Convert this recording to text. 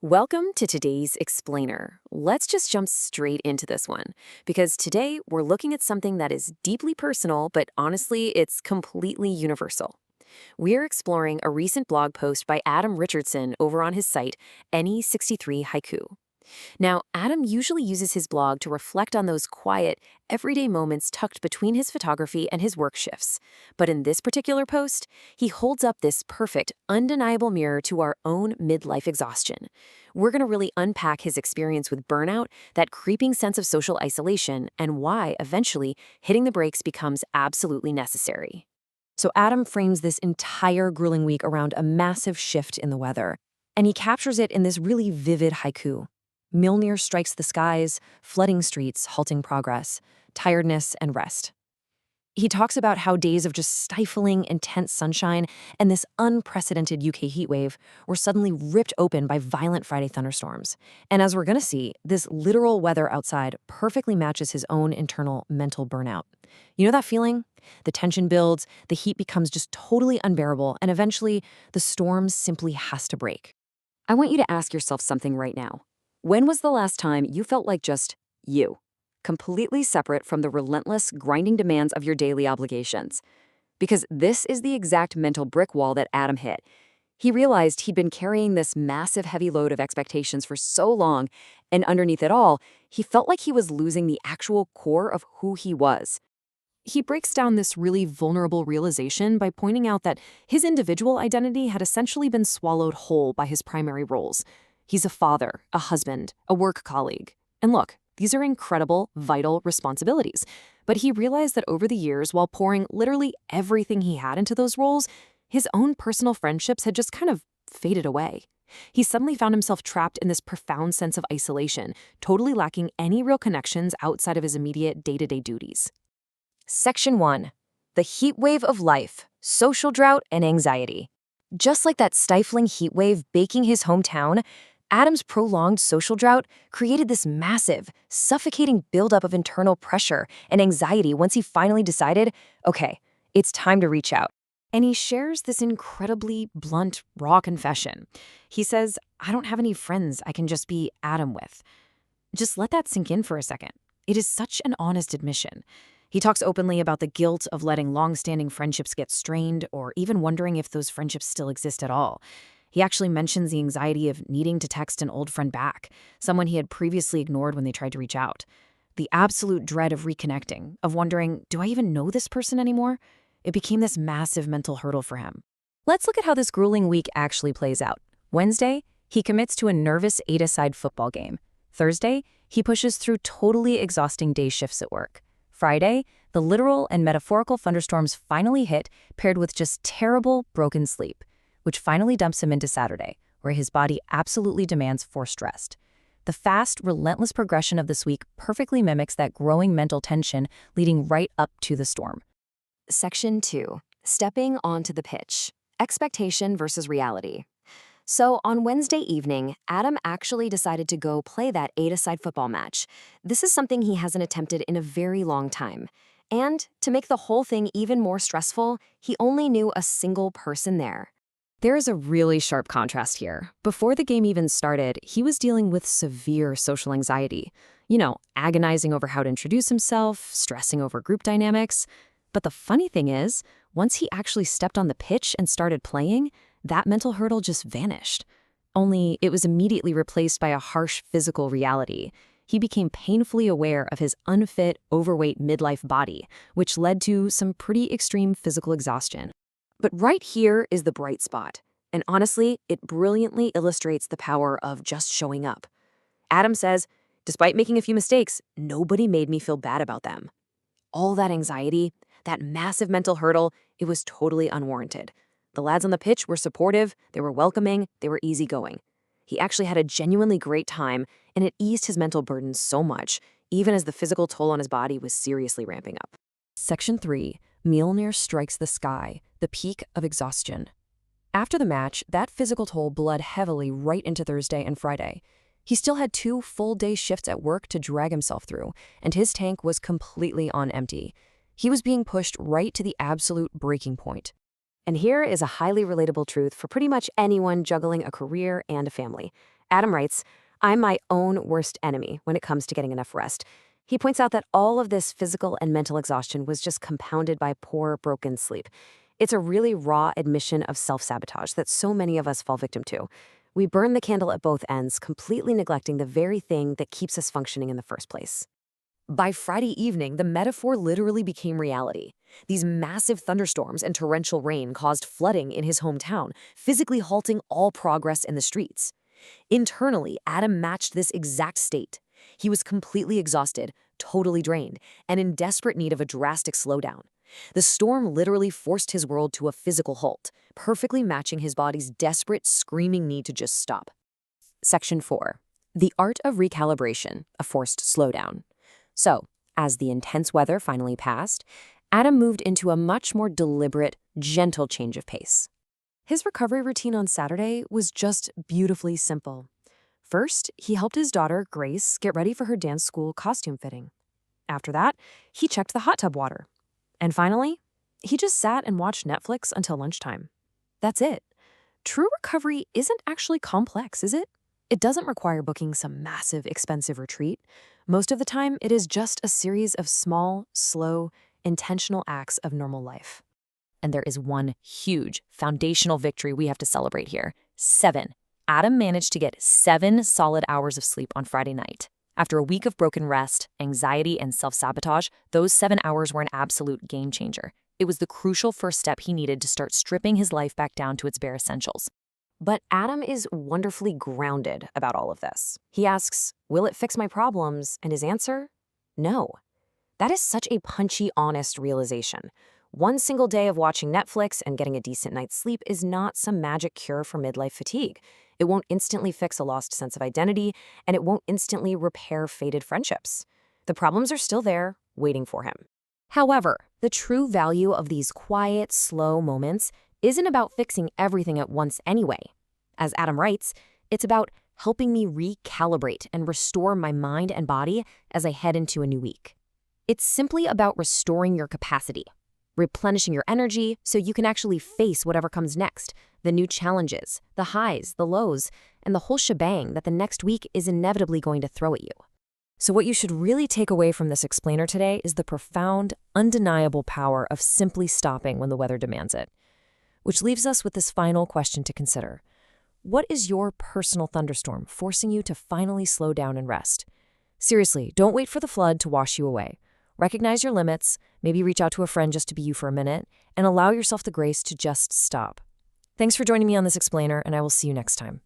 Welcome to today's Explainer. Let's just jump straight into this one, because today we're looking at something that is deeply personal, but honestly, it's completely universal. We're exploring a recent blog post by Adam Richardson over on his site, NE63 Haiku. Now, Adam usually uses his blog to reflect on those quiet, everyday moments tucked between his photography and his work shifts. But in this particular post, he holds up this perfect, undeniable mirror to our own midlife exhaustion. We're going to really unpack his experience with burnout, that creeping sense of social isolation, and why, eventually, hitting the brakes becomes absolutely necessary. So Adam frames this entire grueling week around a massive shift in the weather, and he captures it in this really vivid haiku. Mjolnir strikes the skies, flooding streets, halting progress, tiredness, and rest. He talks about how days of just stifling, intense sunshine and this unprecedented UK heatwave were suddenly ripped open by violent Friday thunderstorms. And as we're going to see, this literal weather outside perfectly matches his own internal mental burnout. You know that feeling? The tension builds, the heat becomes just totally unbearable, and eventually the storm simply has to break. I want you to ask yourself something right now. When was the last time you felt like just you, completely separate from the relentless, grinding demands of your daily obligations? Because this is the exact mental brick wall that Adam hit. He realized he'd been carrying this massive, heavy load of expectations for so long, and underneath it all, he felt like he was losing the actual core of who he was. He breaks down this really vulnerable realization by pointing out that his individual identity had essentially been swallowed whole by his primary roles. He's a father, a husband, a work colleague. And look, these are incredible, vital responsibilities. But he realized that over the years, while pouring literally everything he had into those roles, his own personal friendships had just kind of faded away. He suddenly found himself trapped in this profound sense of isolation, totally lacking any real connections outside of his immediate day-to-day duties. Section 1. The heat wave of life, social drought, and anxiety. Just like that stifling heat wave baking his hometown, Adam's prolonged social drought created this massive, suffocating buildup of internal pressure and anxiety once he finally decided, okay, it's time to reach out. And he shares this incredibly blunt, raw confession. He says, I don't have any friends I can just be Adam with. Just let that sink in for a second. It is such an honest admission. He talks openly about the guilt of letting long-standing friendships get strained or even wondering if those friendships still exist at all. He actually mentions the anxiety of needing to text an old friend back, someone he had previously ignored when they tried to reach out. The absolute dread of reconnecting, of wondering, do I even know this person anymore? It became this massive mental hurdle for him. Let's look at how this grueling week actually plays out. Wednesday, he commits to a nervous 8-a-side football game. Thursday, he pushes through totally exhausting day shifts at work. Friday, the literal and metaphorical thunderstorms finally hit, paired with just terrible, broken sleep, which finally dumps him into Saturday, where his body absolutely demands forced rest. The fast, relentless progression of this week perfectly mimics that growing mental tension leading right up to the storm. Section 2. Stepping onto the pitch. Expectation versus reality. So on Wednesday evening, Adam actually decided to go play that 8-a-side football match. This is something he hasn't attempted in a very long time. And to make the whole thing even more stressful, he only knew a single person there. There is a really sharp contrast here. Before the game even started, he was dealing with severe social anxiety. Agonizing over how to introduce himself, stressing over group dynamics. But the funny thing is, once he actually stepped on the pitch and started playing, that mental hurdle just vanished. Only it was immediately replaced by a harsh physical reality. He became painfully aware of his unfit, overweight midlife body, which led to some pretty extreme physical exhaustion. But right here is the bright spot. And honestly, it brilliantly illustrates the power of just showing up. Adam says, despite making a few mistakes, nobody made me feel bad about them. All that anxiety, that massive mental hurdle, it was totally unwarranted. The lads on the pitch were supportive, they were welcoming, they were easygoing. He actually had a genuinely great time, and it eased his mental burden so much, even as the physical toll on his body was seriously ramping up. Section 3. Mjolnir strikes the sky, the peak of exhaustion. After the match, that physical toll bled heavily right into Thursday and Friday. He still had 2 full-day shifts at work to drag himself through, and his tank was completely on empty. He was being pushed right to the absolute breaking point. And here is a highly relatable truth for pretty much anyone juggling a career and a family. Adam writes, "I'm my own worst enemy when it comes to getting enough rest." He points out that all of this physical and mental exhaustion was just compounded by poor, broken sleep. It's a really raw admission of self-sabotage that so many of us fall victim to. We burn the candle at both ends, completely neglecting the very thing that keeps us functioning in the first place. By Friday evening, the metaphor literally became reality. These massive thunderstorms and torrential rain caused flooding in his hometown, physically halting all progress in the streets. Internally, Adam matched this exact state. He was completely exhausted, totally drained, and in desperate need of a drastic slowdown. The storm literally forced his world to a physical halt, perfectly matching his body's desperate, screaming need to just stop. Section 4. The Art of Recalibration, a Forced Slowdown. So, as the intense weather finally passed, Adam moved into a much more deliberate, gentle change of pace. His recovery routine on Saturday was just beautifully simple. First, he helped his daughter, Grace, get ready for her dance school costume fitting. After that, he checked the hot tub water. And finally, he just sat and watched Netflix until lunchtime. That's it. True recovery isn't actually complex, is it? It doesn't require booking some massive, expensive retreat. Most of the time, it is just a series of small, slow, intentional acts of normal life. And there is one huge, foundational victory we have to celebrate here. 7. Adam managed to get 7 solid hours of sleep on Friday night. After a week of broken rest, anxiety, and self-sabotage, those 7 hours were an absolute game changer. It was the crucial first step he needed to start stripping his life back down to its bare essentials. But Adam is wonderfully grounded about all of this. He asks, will it fix my problems? And his answer? No. That is such a punchy, honest realization. One single day of watching Netflix and getting a decent night's sleep is not some magic cure for midlife fatigue. It won't instantly fix a lost sense of identity, and it won't instantly repair faded friendships. The problems are still there, waiting for him. However, the true value of these quiet, slow moments isn't about fixing everything at once anyway. As Adam writes, it's about helping me recalibrate and restore my mind and body as I head into a new week. It's simply about restoring your capacity, replenishing your energy so you can actually face whatever comes next, the new challenges, the highs, the lows, and the whole shebang that the next week is inevitably going to throw at you. So what you should really take away from this explainer today is the profound, undeniable power of simply stopping when the weather demands it. Which leaves us with this final question to consider. What is your personal thunderstorm forcing you to finally slow down and rest? Seriously, don't wait for the flood to wash you away. Recognize your limits, maybe reach out to a friend just to be you for a minute, and allow yourself the grace to just stop. Thanks for joining me on this explainer, and I will see you next time.